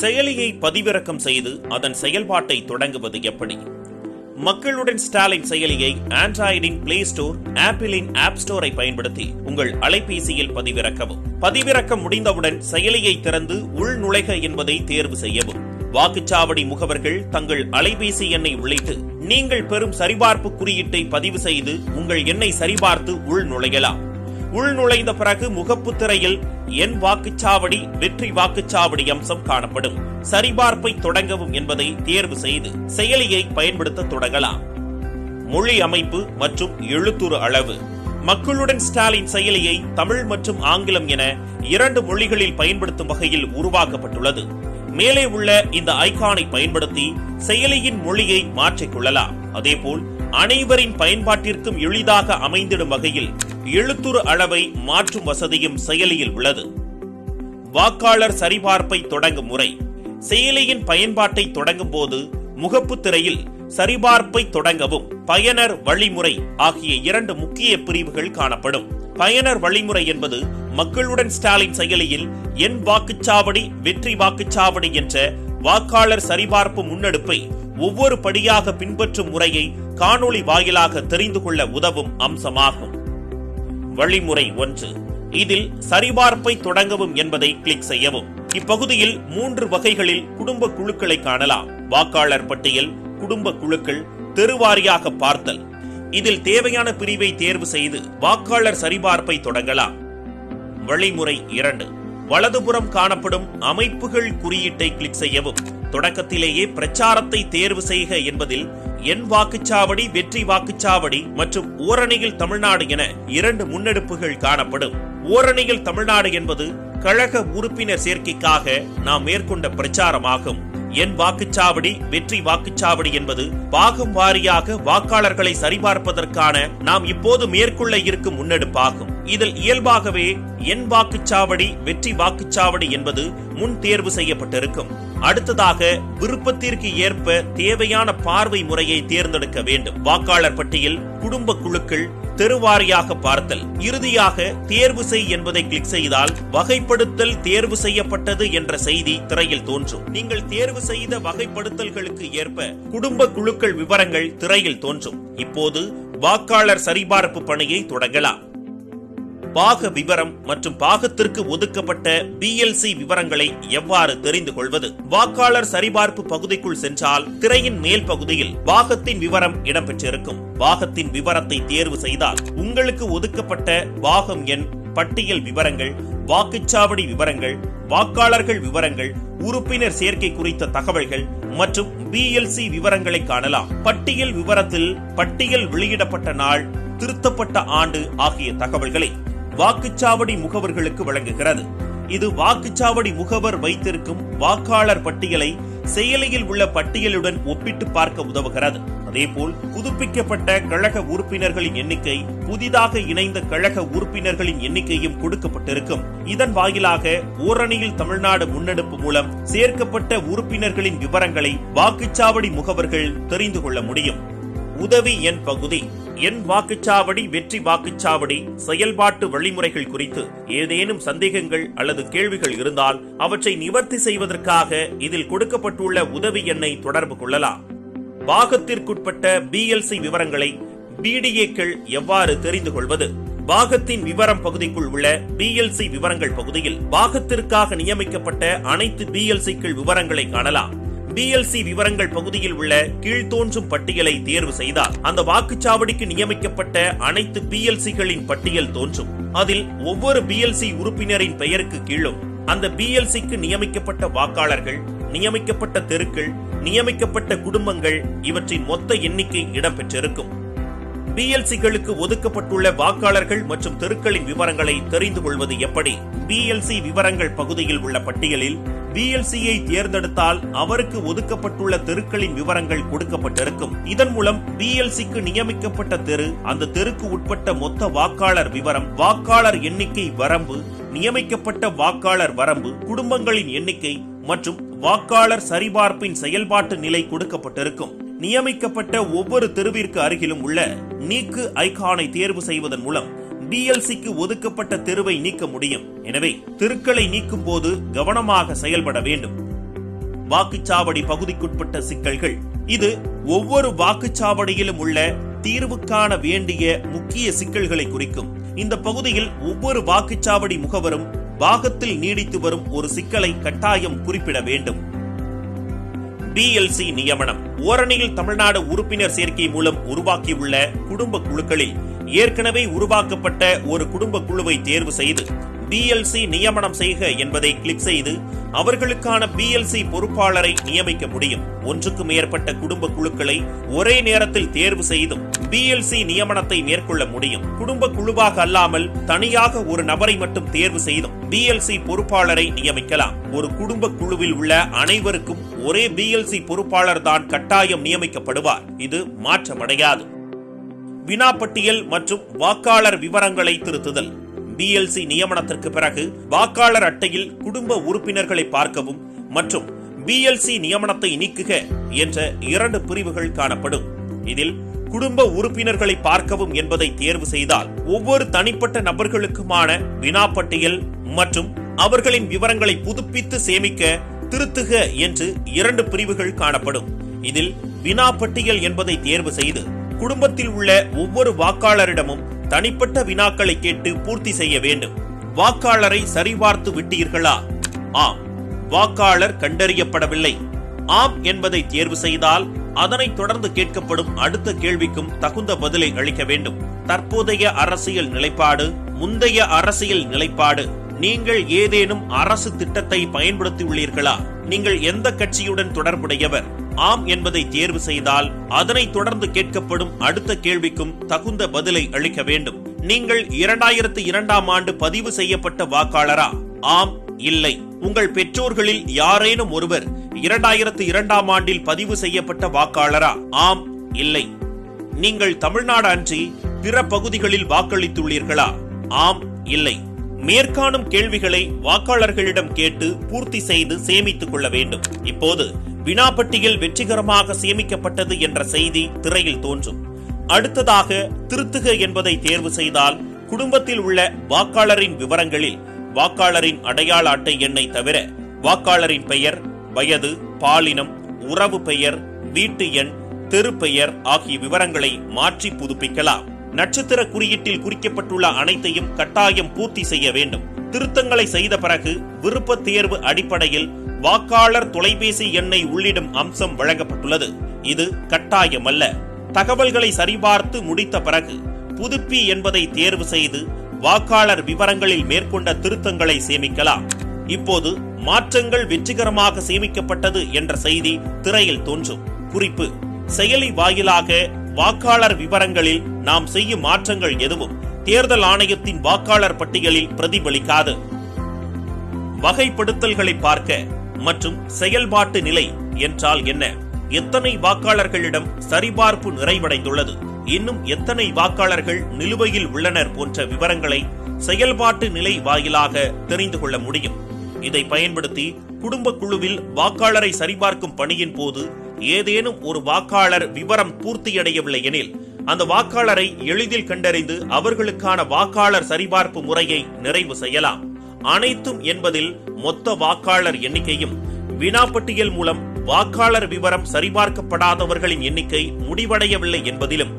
செயலியை பதிவிறக்கம் செய்து அதன் செயல்பாட்டை தொடங்குவது எப்படி? மக்களுடன் ஸ்டாலின் செயலியை ஆண்ட்ராய்டின் பிளே ஸ்டோர், ஆப்பிளின் ஆப் ஸ்டோரை பயன்படுத்தி உங்கள் அலைபேசியில் பதிவிறக்கவும். பதிவிறக்கம் முடிந்தவுடன் செயலியை திறந்து உள்நுழைக என்பதை தேர்வு செய்யவும். வாக்குச்சாவடி முகவர்கள் தங்கள் அலைபேசி எண்ணை உள்ளிட்டு நீங்கள் பெறும் சரிபார்ப்பு குறியீட்டை பதிவு செய்து உங்கள் எண்ணை சரிபார்த்து உள்நுழையலாம். உள்நுழைந்த பிறகு முகப்பு திரையில் என் வாக்குச்சாவடி, வெற்றி வாக்குச்சாவடி அம்சம் காணப்படும். சரிபார்ப்பை தொடங்கவும் என்பதை தேர்வு செய்து செயலியை பயன்படுத்த தொடங்கலாம். மொழி அமைப்பு மற்றும் எழுத்துரு அளவு. மக்களுடன் ஸ்டாலின் செயலியை தமிழ் மற்றும் ஆங்கிலம் என 2 மொழிகளில் பயன்படுத்தும் வகையில் உருவாக்கப்பட்டுள்ளது. மேலே உள்ள இந்த ஐகானை பயன்படுத்தி செயலியின் மொழியை மாற்றிக்கொள்ளலாம். அதேபோல் அனைவரின் பயன்பாட்டிற்கும் எளிதாக அமைந்திடும் வகையில் எழுத்துரு அளவை மாற்றும் வசதியும் செயலியில் உள்ளது. வாக்காளர் சரிபார்ப்பை தொடங்கும் முறை. செயலியின் பயன்பாட்டை தொடங்கும் போது முகப்பு திரையில் சரிபார்ப்பை தொடங்கவும், பயனர் வழிமுறை ஆகிய 2 முக்கிய பிரிவுகள் காணப்படும். பயனர் வழிமுறை என்பது மக்களுடன் ஸ்டாலின் செயலியில் என் வாக்குச்சாவடி, வெற்றி வாக்குச்சாவடி என்ற வாக்காளர் சரிபார்ப்பு முன்னெடுப்பை ஒவ்வொரு படியாக பின்பற்றும் முறையை காணொளி வாயிலாக தெரிந்து கொள்ள உதவும் அம்சமாகும். வழிமுறை 1. இதில் சரிபார்ப்பை தொடங்கவும் என்பதை கிளிக் செய்யவும். இப்பகுதியில் 3 வகைகளில் குடும்ப குழுக்களை காணலாம். வாக்காளர் பட்டியல், குடும்ப குழுக்கள், தெருவாரியாக பார்த்தல். இதில் தேவையான பிரிவை தேர்வு செய்து வாக்காளர் சரிபார்ப்பை தொடங்கலாம். வழிமுறை 2. வலதுபுறம் காணப்படும் அமைப்புகள் குறியீட்டை கிளிக் செய்யவும். தொடக்கத்திலேயே பிரச்சாரத்தை தேர்வு செய்க என்பதில் என் வாக்குச்சாவடி, வெற்றி வாக்குச்சாவடி மற்றும் ஓரணியில் தமிழ்நாடு என 2 முன்னெடுப்புகள் காணப்படும். ஓரணியில் தமிழ்நாடு என்பது கழக உறுப்பினர் சேர்க்கைக்காக நாம் மேற்கொண்ட பிரச்சாரமாகும். என் வாக்குச்சாவடி, வெற்றி வாக்குச்சாவடி என்பது பாகம் வாரியாக வாக்காளர்களை சரிபார்ப்பதற்கான நாம் இப்போது மேற்கொள்ள இருக்கும் முன்னெடுப்பாகும். இதில் இயல்பாகவே என் வாக்குச்சாவடி, வெற்றி வாக்குச்சாவடி என்பது முன் தேர்வு செய்யப்பட்டிருக்கும். அடுத்ததாக விருப்பத்திற்கு ஏற்ப தேவையான பார்வை முறையை தேர்ந்தெடுக்க வேண்டும். வாக்காளர் பட்டியல், குடும்ப குழுக்கள், தெருவாரியாக பார்த்தல். இறுதியாக தேர்வு செய் என்பதை கிளிக் செய்தால் வகைப்படுத்தல் தேர்வு செய்யப்பட்டது என்ற செய்தி திரையில் தோன்றும். நீங்கள் தேர்வு செய்த வகைப்படுத்தல்களுக்கு ஏற்ப குடும்ப குழுக்கள் விவரங்கள் திரையில் தோன்றும். இப்போது வாக்காளர் சரிபார்ப்பு பணியை தொடங்கலாம். பாக விவரம் மற்றும் பாகத்திற்கு ஒதுக்கப்பட்ட BLC விவரங்களை எவ்வாறு தெரிந்து கொள்வது? வாக்காளர் சரிபார்ப்பு பகுதிக்குள் சென்றால் திரையின் மேல் பகுதியில் பாகத்தின் விவரம் இடம்பெற்றிருக்கும். பாகத்தின் விவரத்தை தேர்வு செய்தால் உங்களுக்கு ஒதுக்கப்பட்ட பாகம் எண், பட்டியல் விவரங்கள், வாக்குச்சாவடி விவரங்கள், வாக்காளர்கள் விவரங்கள், உறுப்பினர் சேர்க்கை குறித்த தகவல்கள் மற்றும் BLC விவரங்களை காணலாம். பட்டியல் விவரத்தில் பட்டியல் வெளியிடப்பட்ட நாள், திருத்தப்பட்ட ஆண்டு ஆகிய தகவல்களை வாக்குச்சாவடி முகவர்களுக்கு வழங்குகிறது. இது வாக்குச்சாவடி முகவர் வைத்திருக்கும் வாக்காளர் பட்டியலை செயலியில் உள்ள பட்டியலுடன் ஒப்பிட்டு பார்க்க உதவுகிறது. அதேபோல் புதுப்பிக்கப்பட்ட கழக உறுப்பினர்களின் எண்ணிக்கை, புதிதாக இணைந்த கழக உறுப்பினர்களின் எண்ணிக்கையும் கொடுக்கப்பட்டிருக்கும். இதன் வாயிலாக ஓரணியில் தமிழ்நாடு முன்னெடுப்பு மூலம் சேர்க்கப்பட்ட உறுப்பினர்களின் விவரங்களை வாக்குச்சாவடி முகவர்கள் தெரிந்து கொள்ள முடியும். உதவி எண் பகுதி. என் வாக்குச்சாவடி, வெற்றி வாக்குச்சாவடி செயல்பாட்டு வழிமுறைகள் குறித்து ஏதேனும் சந்தேகங்கள் அல்லது கேள்விகள் இருந்தால் அவற்றை நிவர்த்தி செய்வதற்காக இதில் கொடுக்கப்பட்டுள்ள உதவி எண்ணை தொடர்பு கொள்ளலாம். பாகத்திற்குட்பட்ட BLC விவரங்களை BDAக்கள் எவ்வாறு தெரிந்து கொள்வது? பாகத்தின் விவரம் பகுதிக்குள் உள்ள BLC விவரங்கள் பகுதியில் பாகத்திற்காக நியமிக்கப்பட்ட அனைத்து BLCக்கள் விவரங்களை காணலாம். BLC விவரங்கள் பகுதியில் உள்ள கீழ்த்தோன்றும் பட்டியலை தேர்வு செய்தால் அந்த வாக்குச்சாவடிக்கு நியமிக்கப்பட்ட அனைத்து BLCகளின் பட்டியல் தோன்றும். அதில் ஒவ்வொரு BLC உறுப்பினரின் பெயருக்கு கீழும் அந்த BLCக்கு நியமிக்கப்பட்ட வாக்காளர்கள், நியமிக்கப்பட்ட தெருக்கள், நியமிக்கப்பட்ட குடும்பங்கள் இவற்றின் மொத்த எண்ணிக்கை இடம்பெற்றிருக்கும். BLCகளுக்கு ஒதுக்கப்பட்டுள்ள வாக்காளர்கள் மற்றும் தெருக்களின் விவரங்களை தெரிந்து கொள்வது எப்படி? BLC விவரங்கள் பகுதியில் உள்ள பட்டியலில் BLCயை தேர்ந்தெடுத்தால் அவருக்கு ஒதுக்கப்பட்டுள்ள தெருக்களின் விவரங்கள் கொடுக்கப்பட்டிருக்கும். இதன் மூலம் BLCக்கு நியமிக்கப்பட்ட தெரு, அந்த தெருக்கு உட்பட்ட மொத்த வாக்காளர் விவரம், வாக்காளர் எண்ணிக்கை வரம்பு, நியமிக்கப்பட்ட வாக்காளர் வரம்பு, குடும்பங்களின் எண்ணிக்கை மற்றும் வாக்காளர் சரிபார்ப்பின் செயல்பாட்டு நிலை கொடுக்கப்பட்டிருக்கும். நியமிக்கப்பட்ட ஒவ்வொரு தெருவிற்கு அருகிலும் உள்ள நீக்கு ஐகானை தேர்வு செய்வதன் மூலம் BLCக்கு ஒதுக்கப்பட்ட தெருவை நீக்க முடியும். எனவே தெருக்களை நீக்கும் போது கவனமாக செயல்பட வேண்டும். வாக்குச்சாவடி பகுதிக்குட்பட்ட சிக்கல்கள். இது ஒவ்வொரு வாக்குச்சாவடியிலும் உள்ள தீர்வுக்கான வேண்டிய முக்கிய சிக்கல்களை குறிக்கும். இந்த பகுதியில் ஒவ்வொரு வாக்குச்சாவடி முகவரும் பாகத்தில் நீடித்து வரும் ஒரு சிக்கலை கட்டாயம் குறிப்பிட வேண்டும். BLC நியமனம். ஓரணியில் தமிழ்நாடு உறுப்பினர் சேர்க்கை மூலம் உருவாக்கியுள்ள குடும்ப குழுக்களில் ஏற்கனவே உருவாக்கப்பட்ட ஒரு குடும்ப குழுவை தேர்வு செய்து BLC நியமனம் செய்க என்பதை கிளிக் செய்து அவர்களுக்கான BLC பொறுப்பாளரை நியமிக்க முடியும். ஒன்றுக்கு மேற்பட்ட குடும்ப குழுக்களை ஒரே நேரத்தில் தேர்வு செய்தும் BLC நியமனத்தை மேற்கொள்ள முடியும். குடும்ப குழுவாக அல்லாமல் தனியாக ஒரு நபரை மட்டும் தேர்வு செய்தும் BLC பொறுப்பாளரை நியமிக்கலாம். ஒரு குடும்ப குழுவில் உள்ள அனைவருக்கும் ஒரே BLC பொறுப்பாளர் தான் கட்டாயம் நியமிக்கப்படுவார். இது மாற்றமடையாது. வினாப்பட்டியல் மற்றும் வாக்காளர் விவரங்களை திருத்துதல். BLC நியமனத்திற்கு பிறகு வாக்காளர் அட்டையில் குடும்ப உறுப்பினர்களை பார்க்கவும் மற்றும் BLC நியமனத்தை நீக்குக என்ற 2 பிரிவுகள் காணப்படும். இதில் குடும்ப உறுப்பினர்களை பார்க்கவும் என்பதை தேர்வு செய்தால் ஒவ்வொரு தனிப்பட்ட நபர்களுக்குமான வினாப்பட்டியல் மற்றும் அவர்களின் விவரங்களை புதுப்பித்து சேமிக்க திருத்துக என்று 2 பிரிவுகள் காணப்படும். இதில் வினாப்பட்டியல் என்பதை தேர்வு செய்து குடும்பத்தில் உள்ள ஒவ்வொரு வாக்காளரிடமும் தனிப்பட்ட வினாக்களை கேட்டு பூர்த்தி செய்ய வேண்டும். வாக்காளரை சரிபார்த்து விட்டீர்களா? ஆம். வாக்காளர் கண்டறியப்படவில்லை. ஆம் என்பதை தேர்வு செய்தால் அதனைத் தொடர்ந்து கேட்கப்படும் அடுத்த கேள்விக்கும் தகுந்த பதிலை அளிக்க வேண்டும். தற்போதைய அரசியல் நிலைப்பாடு, முந்தைய அரசியல் நிலைப்பாடு, நீங்கள் ஏதேனும் அரசு திட்டத்தை பயன்படுத்தியுள்ளீர்களா, நீங்கள் எந்த கட்சியுடன் தொடர்புடையவர், ஆம் என்பதை தேர்வு செய்தால் அதனைத் தொடர்ந்து கேட்கப்படும் அடுத்த கேள்விக்கும் தகுந்த பதிலை அளிக்க வேண்டும். நீங்கள் 2002ஆம் ஆண்டு பதிவு செய்யப்பட்ட வாக்காளரா? ஆம், இல்லை. உங்கள் பெற்றோர்களில் யாரேனும் ஒருவர் 2002ஆம் ஆண்டில் பதிவு செய்யப்பட்ட வாக்காளரா? ஆம், இல்லை. நீங்கள் தமிழ்நாடு அன்றி பிற பகுதிகளில் வாக்களித்துள்ளீர்களா? ஆம், இல்லை. மேற்காணும் கேள்விகளை வாக்காளர்களிடம் கேட்டு பூர்த்தி செய்து சேமித்துக் கொள்ள வேண்டும். இப்போது வினாப்பட்டியல் வெற்றிகரமாக சேமிக்கப்பட்டது என்ற செய்தி திரையில் தோன்றும். அடுத்ததாக திருத்துக என்பதை தேர்வு செய்தால் குடும்பத்தில் உள்ள வாக்காளரின் விவரங்களில் வாக்காளரின் அடையாள அட்டை எண்ணை தவிர வாக்காளரின் பெயர், வயது, பாலினம், உறவு பெயர், வீட்டு எண், தெரு பெயர் ஆகிய விவரங்களை மாற்றி புதுப்பிக்கலாம். நட்சத்திர குறியீட்டில் குறிக்கப்பட்டுள்ள அனைத்தையும் கட்டாயம் பூர்த்தி செய்ய வேண்டும். திருத்தங்களை செய்த பிறகு விருப்ப தேர்வு அடிப்படையில் வாக்காளர் தொலைபேசி எண்ணை உள்ளிடும் அம்சம் வழங்கப்பட்டுள்ளது. இது கட்டாயமல்ல. தகவல்களை சரிபார்த்து முடித்த பிறகு புதுப்பி என்பதை தேர்வு செய்து வாக்காளர் விவரங்களில் மேற்கொண்ட திருத்தங்களை சேமிக்கலாம். இப்போது மாற்றங்கள் வெற்றிகரமாக சேமிக்கப்பட்டது என்ற செய்தி திரையில் தோன்றும். குறிப்பு: செயலி வாயிலாக வாக்காளர் விவரங்களில் நாம் செய்யும் மாற்றங்கள் எதுவும் தேர்தல் ஆணையத்தின் வாக்காளர் பட்டியலில் பிரதிபலிக்காது. வகைப்படுத்தல்களை பார்க்க மற்றும் செயல்பாட்டு நிலை என்றால் என்ன? எத்தனை வாக்காளர்களிடம் சரிபார்ப்பு நிறைவடைந்துள்ளது, இன்னும் எத்தனை வாக்காளர்கள் நிலுவையில் உள்ளனர் போன்ற விவரங்களை செயல்பாட்டு நிலை வாயிலாக தெரிந்து கொள்ள முடியும். இதை பயன்படுத்தி குடும்ப குழுவில் வாக்காளரை சரிபார்க்கும் பணியின் போது ஏதேனும் ஒரு வாக்காளர் விவரம் பூர்த்தியடையவில்லை எனில் அந்த வாக்காளரை எளிதில் கண்டறிந்து அவர்களுக்கான வாக்காளர் சரிபார்ப்பு முறையை நிறைவு செய்யலாம். அனைத்தும் என்பதில் மொத்த வாக்காளர் எண்ணிக்கையும் வினாப்பட்டியல் மூலம் வாக்காளர் விவரம் சரிபார்க்கப்படாதவர்களின் எண்ணிக்கை முடிவடையவில்லை என்பதிலும்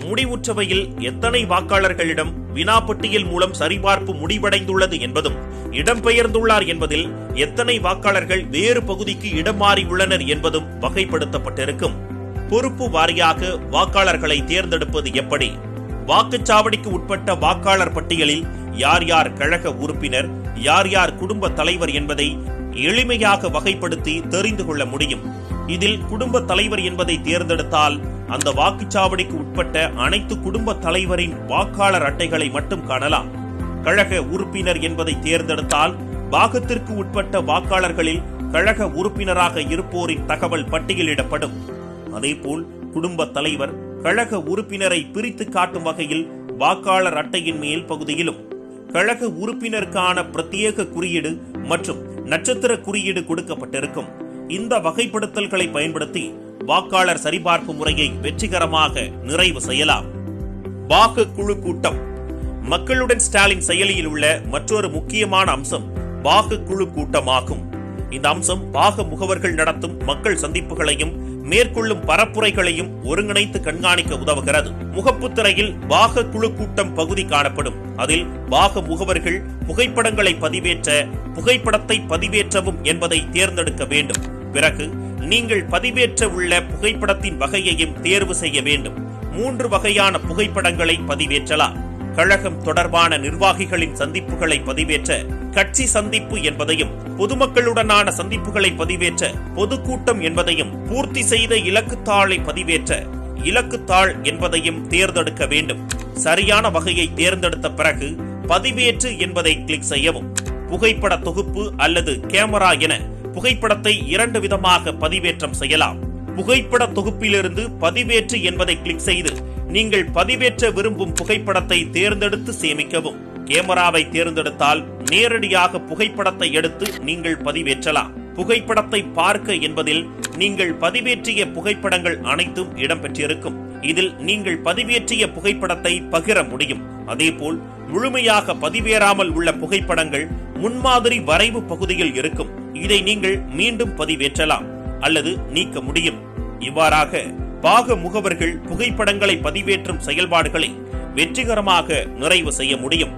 முடிவுற்றவையில் எத்தனை வாக்காளர்களிடம் வினாப்பட்டியல் மூலம் சரிபார்ப்பு முடிவடைந்துள்ளது என்பதும் இடம்பெயர்ந்துள்ளார் என்பதில் எத்தனை வாக்காளர்கள் வேறு பகுதிக்கு இடம் மாறியுள்ளனர் என்பதும் வகைப்படுத்தப்பட்டிருக்கும். பொறுப்பு வாரியாக வாக்காளர்களை தேர்ந்தெடுப்பது எப்படி? வாக்குச்சாவடிக்கு உட்பட்ட வாக்காளர் பட்டியலில் யார் யார் கழக உறுப்பினர், யார் யார் குடும்ப தலைவர் என்பதை எளிமையாக வகைப்படுத்தி தெரிந்து கொள்ள முடியும். இதில் குடும்ப தலைவர் என்பதை தேர்ந்தெடுத்தால் அந்த வாக்குச்சாவடிக்கு உட்பட்ட அனைத்து குடும்ப தலைவரின் வாக்காளர் அட்டைகளை மட்டும் காணலாம். கழக உறுப்பினர் என்பதை தேர்ந்தெடுத்தால் பாகத்திற்கு உட்பட்ட வாக்காளர்களில் கழக உறுப்பினராக இருப்போரின் தகவல் பட்டியலிடப்படும். அதேபோல் குடும்ப தலைவர் கழக உறுப்பினரை பிரித்து காட்டும் வகையில் வாக்காளர் அட்டையின் மேல் பகுதியிலும் கழக உறுப்பினருக்கான பிரத்யேக குறியீடு மற்றும் நட்சத்திர குறியீடு கொடுக்கப்பட்டிருக்கும். இந்த வகைப்படுத்தல்களை பயன்படுத்தி வாக்காளர் சரிபார்ப்பு முறையை வெற்றிகரமாக நிறைவு செய்யலாம். பாக குழு கூட்டம். மக்களுடன் ஸ்டாலின் செயலியில் உள்ள மற்றொரு முக்கியமான அம்சம் பாக குழு கூட்டமாகும். இந்த அம்சம் பாக முகவர்கள் நடத்தும் மக்கள் சந்திப்புகளையும் மேற்கொள்ளும் பரப்புரைகளையும் ஒருங்கிணைத்து கண்காணிக்க உதவுகிறது. முகப்பு திரையில் பாக குழு கூட்டம் பகுதி காணப்படும். அதில் பாக முகவர்கள் புகைப்படங்களை பதிவேற்ற, புகைப்படத்தை பதிவேற்றவும் என்பதை தேர்ந்தெடுக்க வேண்டும். பிறகு நீங்கள் பதிவேற்ற உள்ள புகைப்படத்தின் வகையையும் தேர்வு செய்ய வேண்டும். 3 வகையான புகைப்படங்களை பதிவேற்றலாம். கழகம் தொடர்பான நிர்வாகிகளின் சந்திப்புகளை பதிவேற்ற கட்சி சந்திப்பு என்பதையும், பொதுமக்களுடனான சந்திப்புகளை பதிவேற்ற பொதுக்கூட்டம் என்பதையும், பூர்த்தி செய்த இலக்குத்தாளை பதிவேற்ற இலக்குத்தாள் என்பதையும் தேர்ந்தெடுக்க வேண்டும். சரியான வகையை தேர்ந்தெடுத்த பிறகு பதிவேற்று என்பதை கிளிக் செய்யவும். புகைப்பட தொகுப்பு அல்லது கேமரா என புகைப்படத்தை 2 விதமாக பதிவேற்றம் செய்யலாம். புகைப்பட தொகுப்பிலிருந்து பதிவேற்று என்பதை கிளிக் செய்து நீங்கள் பதிவேற்ற விரும்பும் புகைப்படத்தை தேர்ந்தெடுத்து சேமிக்கவும். கேமராவை தேர்ந்தெடுத்தால் நேரடியாக புகைப்படத்தை எடுத்து நீங்கள் பதிவேற்றலாம். புகைப்படத்தை பார்க்க என்பதில் நீங்கள் பதிவேற்றிய புகைப்படங்கள் அனைத்தும் இடம்பெற்றிருக்கும். இதில் நீங்கள் பதிவேற்றிய புகைப்படத்தை பகிர முடியும். அதேபோல் முழுமையாக பதிவேறாமல் உள்ள புகைப்படங்கள் முன்மாதிரி வரைவு பகுதியில் இருக்கும். இதை நீங்கள் மீண்டும் பதிவேற்றலாம் அல்லது நீக்க முடியும். இவ்வாறாக பாக முகவர்கள் புகைப்படங்களை பதிவேற்றும் செயல்பாடுகளை வெற்றிகரமாக நிறைவு செய்ய முடியும்.